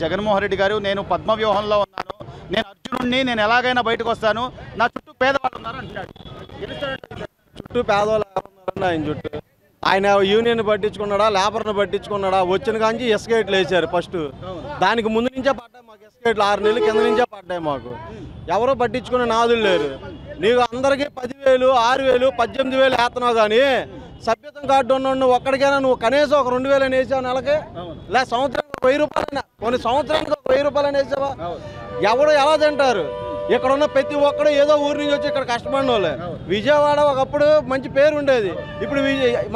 జగన్మోహన్ రెడ్డి గారు నేను పద్మ వ్యూహంలో ఉన్నాను, నేను అర్జునుడిని, నేను ఎలాగైనా బయటకు వస్తాను, నా చుట్టూ పేదవాళ్ళు ఉన్నారు అంటాడు. చుట్టూ పేదవాళ్ళు ఉన్నారండి ఆయన చుట్టూ. ఆయన యూనియన్ పట్టించుకున్నాడా, లేబర్ని పట్టించుకున్నాడా? వచ్చిన కాంచి ఎస్కేట్లు వేసారు ఫస్ట్. దానికి ముందు నుంచే పడ్డాయి మాకు ఎస్కేట్లు, 6 నెలల కింద నుంచే పడ్డాయి మాకు. ఎవరో పట్టించుకునే నాదులు లేరు. నీకు అందరికీ 10,000, 6,000, 18,000 వేస్తున్నావు, కానీ సభ్యత్వం కార్డు ఉన్న ఒక్కడికైనా నువ్వు కనీసం ఒక 2,000 వేసావు నెలకి, లేదా సంవత్సరానికి 1,000 రూపాయలైనా, కొన్ని సంవత్సరానికి 1,000 రూపాయలు వేసావా? ఎవరు ఎలా తింటారు? ఇక్కడ ఉన్న ప్రతి ఒక్కడు ఏదో ఊరి నుంచి వచ్చి ఇక్కడ కష్టపడిన వాళ్ళే. విజయవాడ ఒకప్పుడు మంచి పేరు ఉండేది, ఇప్పుడు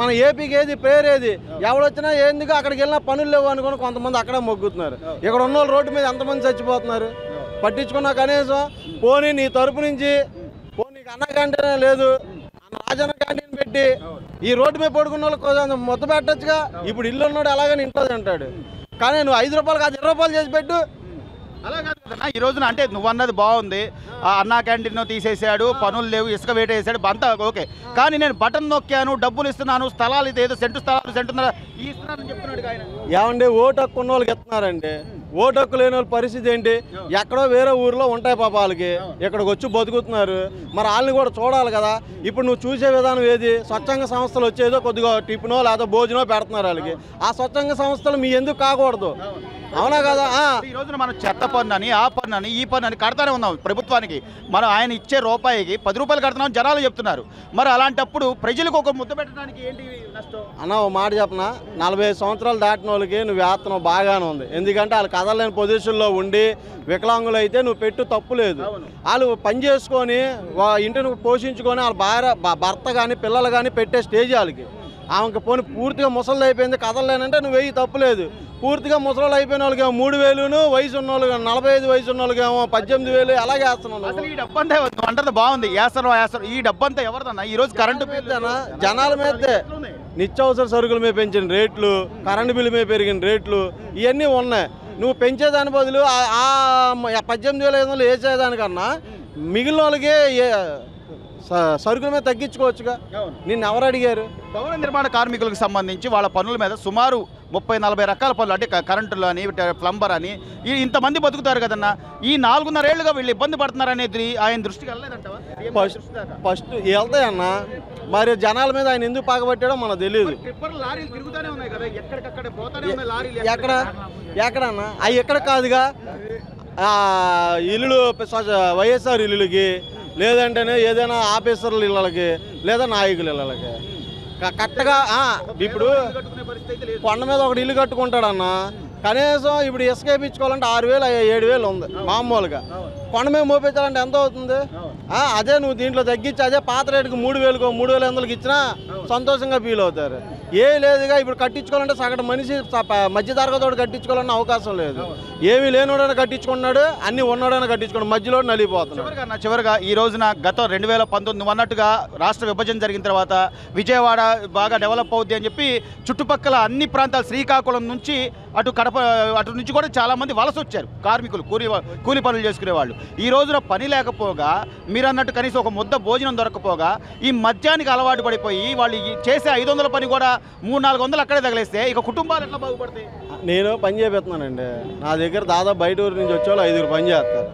మన ఏపీకి ఏది పేరు ఏది? ఎవడొచ్చినా ఎందుకు అక్కడికి వెళ్ళినా పనులు లేవు అనుకుని కొంతమంది అక్కడే మొగ్గుతున్నారు. ఇక్కడ ఉన్న వాళ్ళు రోడ్డు మీద ఎంతమంది చచ్చిపోతున్నారు? పట్టించుకున్నా కనీసం పోనీ నీ తరపు నుంచి నీకు అన్న క్యాంటీన్ లేదు, రాజన్న క్యాంటీన్ పెట్టి ఈ రోడ్డు మీద పడుకున్న వాళ్ళకి మొత్తం పెట్టచ్చుగా. ఇప్పుడు ఇల్లు ఉన్నాడు ఎలాగని ఇంట్లో తింటాడు, కానీ నువ్వు 5 రూపాయలు కాదు 20 రూపాయలు చేసి పెట్టు. అలా కాదు కదా ఈ రోజున, అంటే నువ్వు అన్నది బాగుంది, అన్నా క్యాంటీన్ తీసేసాడు, పనులు లేవు, ఇసుక వేట వేసాడు, అంతా ఓకే. కానీ నేను బటన్ నొక్కాను, డబ్బులు ఇస్తున్నాను, స్థలాలు ఇది ఏదో సెంటు ఇస్తున్నారని చెప్తున్నాడు ఆయన. ఏమండి ఓటు హక్కు ఉన్న వాళ్ళకి ఇస్తున్నారండి, ఓటు హక్కు లేని వాళ్ళ పరిస్థితి ఏంటి? ఎక్కడో వేరే ఊరిలో ఉంటాయి పాప వాళ్ళకి, ఇక్కడికి వచ్చి బతుకుతున్నారు. మరి వాళ్ళని కూడా చూడాలి కదా. ఇప్పుడు నువ్వు చూసే విధానం ఏది? స్వచ్ఛంద సంస్థలు వచ్చేదో కొద్దిగా టిఫినో లేదా భోజనో పెడుతున్నారు వాళ్ళకి. ఆ స్వచ్ఛంద సంస్థలు మీ ఎందుకు కాకూడదు? అవునా కదా? ఈ రోజున మనం చెత్త పన్ను అని, ఆ పన్ను అని, ఈ పన్ను అని కడతానే ఉన్నాం ప్రభుత్వానికి. మనం ఆయన ఇచ్చే రూపాయికి 10 రూపాయలు కడుతున్నాం జనాలు చెప్తున్నారు. మరి అలాంటప్పుడు ప్రజలకు ఒక ముద్ద పెట్టడానికి ఏంటి నష్టం? అన్న ఓ మాట చెప్పనా, 45 సంవత్సరాలు దాటిన వాళ్ళకి నువ్వు వేతనం బాగానే ఉంది. ఎందుకంటే వాళ్ళు కదలలేని పొజిషన్లో ఉండి వికలాంగులు అయితే నువ్వు పెట్టు తప్పు లేదు. వాళ్ళు పని చేసుకొని ఇంటిని పోషించుకొని వాళ్ళ భర్త కానీ పిల్లలు కానీ పెట్టే స్టేజ్ వాళ్ళకి. ఆమెకి పోనీ పూర్తిగా ముసలి అయిపోయింది కదలలేనంటే నువ్వు వెయ్యి తప్పులేదు. పూర్తిగా ముసలు అయిపోయిన వాళ్ళకేమో 3,000, వయసు ఉన్న వాళ్ళకి 45 వయసు ఉన్న వాళ్ళకేమో 18,000 అలాగే వేస్తున్నాను. అసలు ఈ డబ్బంతా అంటది బాగుంది, వేస్తారు. ఈ డబ్బంతా ఎవరిదన్నా? ఈ రోజు కరెంటు మీదేనా? జనాల మీదే. నిత్యావసర సరుకుల మీద పెంచిన రేట్లు, కరెంటు బిల్లు మీద పెరిగిన రేట్లు ఇవన్నీ ఉన్నాయి. నువ్వు పెంచేదాని బదులు 18,500 వేసేదానికన్నా మిగిలిన వాళ్ళకి సరుకుల మీద తగ్గించుకోవచ్చుగా. నిన్ను ఎవరు అడిగారు? భవన నిర్మాణ కార్మికులకు సంబంధించి వాళ్ళ పనుల మీద సుమారు 30-40 రకాల పనులు, అంటే కరెంటులు అని, ప్లంబర్ అని, ఇంతమంది బతుకుతారు కదన్నా. ఈ 4.5 ఏళ్ళుగా వీళ్ళు ఇబ్బంది పడుతున్నారు అనేది ఆయన దృష్టికి వెళ్ళలేదంటావా? ఫస్ట్ వెళ్తాయన్నా, మరి జనాల మీద ఆయన ఎందుకు పాకబట్టాడో మనకు తెలియదు. లారీలు తిరుగుతూనే ఉన్నాయి కదా, ఎక్కడికక్కడ పోతానే ఉన్నాయి లారీలు. ఎక్కడన్నా అవి ఎక్కడ కాదుగా. ఇల్లులు వైఎస్ఆర్ ఇల్లులకి, లేదంటేనే ఏదైనా ఆఫీసర్ల ఇళ్ళకి, లేదా నాయకుల ఇళ్ళకి కరెక్ట్గా. ఇప్పుడు కొండ మీద ఒకటి ఇల్లు కట్టుకుంటాడన్నా, కనీసం ఇప్పుడు ఇసుక వేయించుకోవాలంటే 6,000 7,000 ఉంది మామూలుగా. కొండ మీద మోపించాలంటే ఎంత అవుతుంది? అదే నువ్వు దీంట్లో తగ్గించి అదే పాత రేటుకి 3,000 3,500కి ఇచ్చినా సంతోషంగా ఫీల్ అవుతారు. ఏ లేదుగా ఇప్పుడు కట్టించుకోవాలంటే సగటు మనిషి మధ్య తరగతోడు కట్టించుకోవాలన్న అవకాశం లేదు. ఏమీ లేనోడైనా కట్టించుకున్నాడు, అన్ని ఉన్నోడైనా కట్టించుకున్నాడు, మధ్యలో నలిగిపోతున్నాడు. చివరిగా ఈ రోజున గత 2019 అన్నట్టుగా రాష్ట్ర విభజన జరిగిన తర్వాత విజయవాడ బాగా డెవలప్ అవుద్ది అని చెప్పి చుట్టుపక్కల అన్ని ప్రాంతాలు, శ్రీకాకుళం నుంచి అటు కడప అటు నుంచి కూడా చాలామంది వలస వచ్చారు కార్మికులు, కూలి పనులు చేసుకునేవాళ్ళు. ఈ రోజున పని లేకపోగా, మీరు అన్నట్టు కనీసం ఒక ముద్ద భోజనం దొరకపోగా ఈ మద్యానికి అలవాటు పడిపోయి వాళ్ళు చేసే 500 పని కూడా 300-400 అక్కడే తగిలేస్తే ఇక కుటుంబాలు ఎట్లా బాగుపడతాయి? నేను పని చేపిస్తున్నానండి, నా దగ్గర దాదాపు బయట ఊరి నుంచి వచ్చే వాళ్ళు 5 పని చేస్తారు.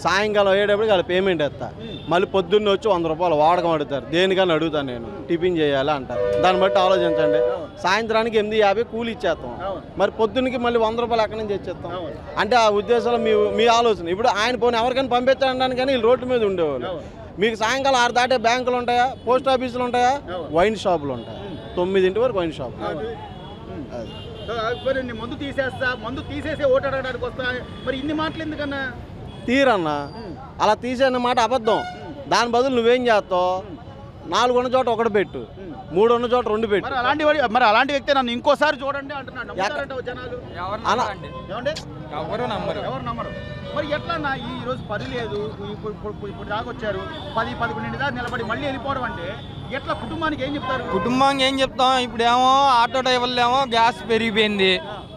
సాయంకాలం అయ్యేటప్పటికి వాళ్ళు పేమెంట్ ఇస్తా, మళ్ళీ పొద్దున్నే వచ్చి 100 రూపాయలు వాడకం అడుగుతారు. దేనికని అడుగుతాను నేను, టిఫిన్ చేయాలి అంటారు. దాన్ని బట్టి ఆలోచించండి. సాయంత్రానికి 8:50 కూలి ఇచ్చేస్తాం, మరి పొద్దున్నకి మళ్ళీ 100 రూపాయలు ఎక్కడి నుంచి ఇచ్చేస్తాం? అంటే ఆ ఉద్దేశంలో మీ ఆలోచన. ఇప్పుడు ఆయన పోనీ ఎవరికైనా పంపించడానికి కానీ వీళ్ళు రోడ్డు మీద ఉండేవాళ్ళు. మీకు సాయంకాలం 6 దాటే బ్యాంకులు ఉంటాయా, పోస్ట్ ఆఫీసులు ఉంటాయా, వైన్ షాపులు ఉంటాయి. 9 వరకు వైన్ షాప్. మందు తీసేసే ఓటు అడగడానికి వస్తా, మరి ఇన్ని మాటలు ఎందుకన్నా? తీరన్నా, అలా తీసేన్న మాట అబద్ధం. దాని బదులు నువ్వేం చేస్తావు? 4 ఉన్న చోట 1 పెట్టు, 3 ఉన్న చోట 2 పెట్టు. అలాంటి వ్యక్తి నన్ను ఇంకోసారి చూడండి అంటున్నాడు. ఎవరు నమ్మరు. మరి ఎట్లా ఈ రోజు పని లేదు, ఇప్పుడు దాకొచ్చారు 10-11 దాకా నిలబడి మళ్ళీ వెళ్ళిపోవడం అంటే ఎట్లా? కుటుంబానికి ఏం చెప్తారు? కుటుంబానికి ఏం చెప్తాం? ఇప్పుడేమో ఆటో డ్రైవర్లేమో గ్యాస్ పెరిగిపోయింది,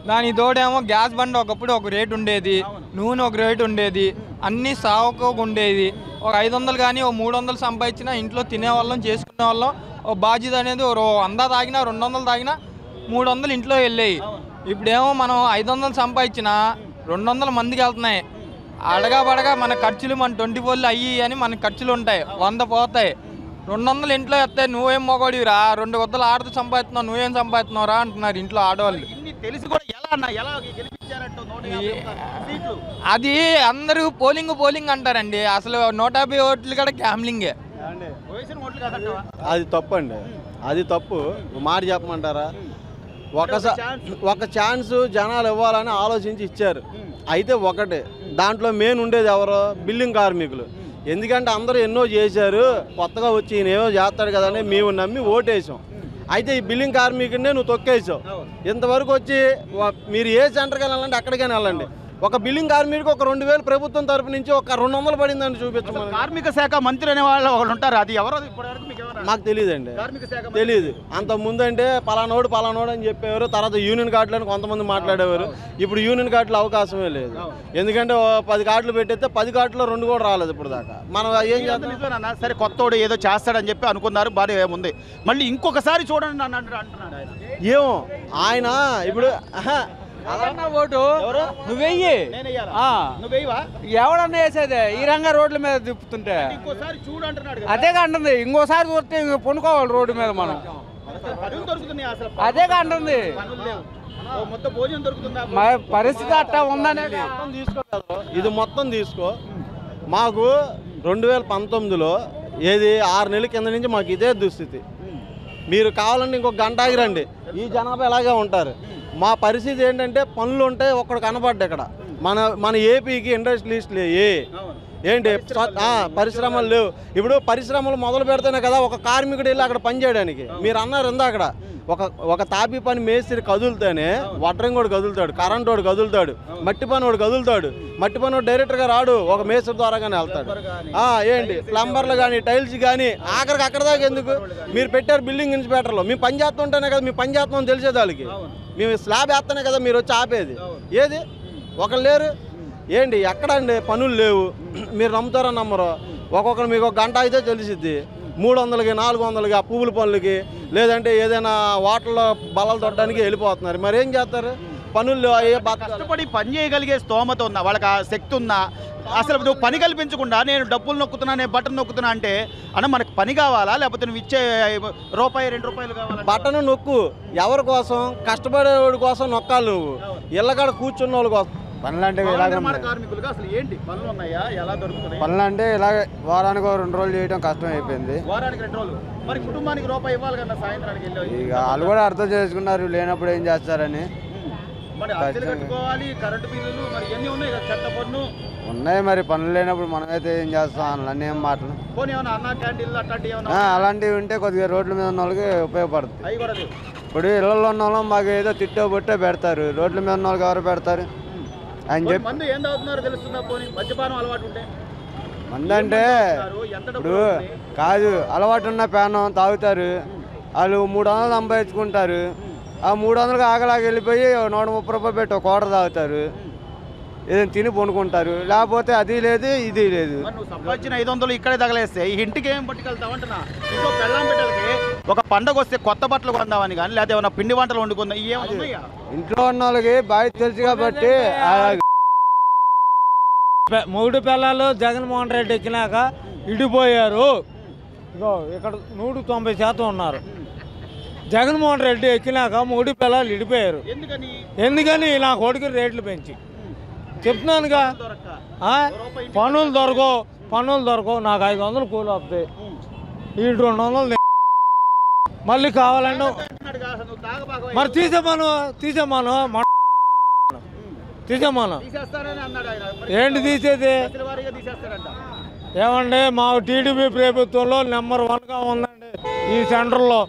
దాని తోడేమో గ్యాస్ బండి ఒకప్పుడు ఒక రేటు ఉండేది, నూనె ఒక రేటు ఉండేది, అన్నీ సావుకోగా ఉండేది. ఒక 500 కానీ ఓ 300 సంపాదించినా ఇంట్లో తినేవాళ్ళం, చేసుకునే వాళ్ళం. ఓ బాధ్యత అనేది 100 తాగినా 200 తాగినా 300 ఇంట్లో వెళ్ళాయి. ఇప్పుడేమో మనం 500 సంపాదించినా 200 మందికి వెళ్తున్నాయి. అడగా పడగా మన ఖర్చులు మన 24 అయ్యి అని మన ఖర్చులు ఉంటాయి, 100 పోతాయి. 200 ఇంట్లో వస్తాయి. నువ్వేం మొగోడివిరా, 2 వద్దలు ఆడుతూ సంపాదిస్తున్నావు, నువ్వేం సంపాదిస్తున్నావురా అంటున్నారు ఇంట్లో ఆడవాళ్ళు. ఇన్ని తెలిసి కూడా ఎలా అన్న ఎలా గెలిపించారంటో 150 సీట్లు. అది అందరూ పోలింగ్ అంటారండి, అసలు 150 ఓట్లు కూడా గ్యామ్లింగే. వేసిన ఓట్లు కాదంటావా? అది తప్పు అండి, అది తప్పు. మాట చెప్పమంటారా? ఒక ఛాన్స్ జనాలు ఇవ్వాలని ఆలోచించి ఇచ్చారు. అయితే ఒకటే దాంట్లో మెయిన్ ఉండేది ఎవరో బిల్డింగ్ కార్మికులు. ఎందుకంటే అందరూ ఎన్నో చేశారు, కొత్తగా వచ్చి ఈయన ఏమో చేస్తాడు కదని మేము నమ్మి ఓటేసాం. అయితే ఈ బిల్డింగ్ కార్మికుడినే నువ్వు తొక్కేసావు. ఇంతవరకు వచ్చి మీరు ఏ సెంటర్కి వెళ్ళాలంటే అక్కడికైనా వెళ్ళండి, ఒక బిల్డింగ్ కార్మికుడికి ఒక 2000 ప్రభుత్వం తరపు నుంచి ఒక 200 పడిందని చూపించమని. కార్మిక శాఖ మంత్రి అనే వాళ్ళు ఒకళ్ళు ఉంటారు, అది ఎవరో ఇప్పటివరకు మీకు ఎవరు? మాకు తెలియదండి, కార్మిక శాఖ తెలియదు. అంత ముందంటే పలానోడు అని చెప్పేవారు. తర్వాత యూనియన్ కార్డులని కొంతమంది మాట్లాడేవారు. ఇప్పుడు యూనియన్ కార్డులు అవకాశమే లేదు. ఎందుకంటే 10 కార్డులు పెట్టేస్తే 10 కార్డులో 2 కూడా రాలేదు ఇప్పుడు దాకా. మనం ఏం చేద్దాం? సరే కొత్తోడు ఏదో చేస్తాడని చెప్పి అనుకున్నారు, బాగా ఏముంది. మళ్ళీ ఇంకొకసారి చూడండి నన్ను అంటున్నాడు ఆయన. ఏమో ఆయన ఇప్పుడు ఓటు నువ్వెయ్యి, ఎవడన్నా వేసేదే ఈ రంగా రోడ్ల మీద తిప్పుతుంటే ఇంకోసారి చూడు అంటున్నాడు. అదే అంటుంది. ఇంకోసారి చూస్తే ఇంక పొనుకోవాలి రోడ్డు మీద మనం. పనులు దొరుకుతున్నాయి అసలు, అదే అంటుంది. పనులు లేవు, మొత్తం భోజనం దొరుకుతుందా? పరిస్థితి అట్టా ఉందనే ఇది మొత్తం తీసుకో. మాకు 2019లో ఏది 6 నెలల కింద నుంచి మాకు ఇదే దుస్థితి. మీరు కావాలంటే ఇంకొక గంట ఆగిరండి, ఈ జనాభా ఇలాగే ఉంటారు. మా పరిస్థితి ఏంటంటే పనులు ఉంటే ఒక్కడు కనపడ్డా ఇక్కడ. మన ఏపీకి ఇండస్ట్రియలిస్టులు ఏంటి పరిశ్రమలు లేవు. ఇప్పుడు పరిశ్రమలు మొదలు పెడితేనే కదా ఒక కార్మికుడు వెళ్ళి అక్కడ పని చేయడానికి. మీరు అన్నారు ఇందా అక్కడ ఒక తాపీ పని మేస్త్రి కదులుతేనే వడ్రంగోడు కదులుతాడు, కరెంట్ వాడు కదులుతాడు, మట్టి పని వాడు కదులుతాడు. మట్టి పని వాడు డైరెక్ట్గా రాడు, ఒక మేస్త్రి ద్వారాగానే వెళ్తాడు. ఏంటి ప్లంబర్లు కానీ టైల్స్ కానీ ఆఖరికి అక్కడ దాకా ఎందుకు మీరు పెట్టారు బిల్డింగ్ ఇన్స్పెక్టర్లు? మేము పని చేస్తుంటేనే కదా మీ పని చేస్తామని తెలిసేది వాళ్ళకి. మేము స్లాబ్ వేస్తేనే కదా మీరు వచ్చి ఆపేది. ఏది ఒకళ్ళు లేరు ఏంటి? ఎక్కడండి పనులు లేవు. మీరు నమ్ముతారో నమ్మరో, ఒక్కొక్కరు మీకు ఒక గంట అయితే తెలిసిద్ది. 300కి 400కి ఆ పువ్వుల పనులకి, లేదంటే ఏదైనా వాటర్లో బలాలు తొట్టడానికి వెళ్ళిపోతున్నారు. మరి ఏం చేస్తారు? పనులు కష్టపడి పని చేయగలిగే స్తోమత ఉందా వాళ్ళకి, ఆ శక్తి ఉందా? అసలు నువ్వు పని కల్పించకుండా నేను డబ్బులు నొక్కుతున్నా, నేను బటన్ నొక్కుతున్నా అంటే అన్న మనకు పని కావాలా, లేకపోతే నువ్వు ఇచ్చే ₹2 కావాలా? బటన్ నొక్కు. ఎవరి కోసం? కష్టపడేవాడి కోసం నొక్కాలి నువ్వు. ఇళ్ళకాడ కూర్చున్న వాళ్ళ కోసం. పనులు అంటే కార్మికులుగా అసలు ఏంటి పనులు ఉన్నాయా, ఎలా దొరుకుతున్నాయి? పనులు అంటే ఇలాగ వారానికి 2 రోజులు చేయడం కష్టం అయిపోయింది. వారానికి 2 రోజులు, మరి కుటుంబానికి ₹1 ఇవ్వాలి కదా సాయంత్రానికి వెళ్ళి. ఇక వాళ్ళు కూడా అర్థం చేసుకున్నారు లేనప్పుడు ఏం చేస్తారని. మరి అద్దెలు కట్టుకోవాలి, కరెంటు బిల్లులు, మరి ఎన్ని ఉన్నాయి కదా, చెత్త పన్ను ఉన్నాయి. మరి పనులు లేనప్పుడు మనమైతే ఏం చేస్తాం? అన్నీ ఏం మాటలు. పోనీ ఏమన్నా అన్న క్యాంటీన్లు అట్లాంటివి ఏమన్నా అలాంటివి ఉంటే కొద్దిగా రోడ్ల మీద ఉన్న వాళ్ళకి ఉపయోగపడుతుంది. అవి కూడా ఇప్పుడు ఇళ్ళల్లో ఉన్న వాళ్ళం మాకు ఏదో తిట్టో బొట్టో పెడతారు, రోడ్ల మీద ఉన్న వాళ్ళకి ఎవరు పెడతారు అని చెప్పి. మందు ఏం తాగుతున్నారో తెలుస్తుందా? పోనీ మద్యపానం అలవాటు ఉంటే మందు అంటే ఇప్పుడు కాదు, అలవాటు ఉన్న పానం తాగుతారు. వాళ్ళు 300 సంపాదించుకుంటారు. ఆ 300కి ఆగలాగా వెళ్ళిపోయి ₹130 పెట్టి ఒక కోట తాగుతారు, ఏదైనా తిని పొనుకుంటారు. లేకపోతే అది లేదు ఇది లేదు. నువ్వు సంపాదించిన 500 ఇక్కడే తగలేస్తే ఈ ఇంటికి ఏం పట్టుకెళ్తావు అంటున్నా. ఇంకో పెళ్ళాం బిడ్డలకి ఒక పండగ వస్తే కొత్త బట్టలు కొందామని కానీ, లేకపోతే ఏమన్నా పిండి వంటలు వండుకుందా, ఏమన్నా ఇంట్లో ఉన్న వాళ్ళకి బాగా తెలుసు కాబట్టి. మూడు పిల్లలు జగన్మోహన్ రెడ్డి ఎక్కినాక ఇడిపోయారు. ఇగో ఇక్కడ 190% ఉన్నారు. జగన్మోహన్ రెడ్డి ఎక్కినాక 3 పిల్లలు ఇడిపోయారు. ఎందుకని నా కొడుకు రేట్లు పెంచి చెప్తున్నానుగా. పనులు దొరకవు. నాకు 500 కూలి వస్తాయి, ఈ 200 మళ్ళీ కావాలంటే మరి తీసేమాను ఏంటి తీసేది? ఏమండి మా టీడీపీ ప్రభుత్వంలో నెంబర్ 1గా ఉందండి ఈ సెంటర్లో.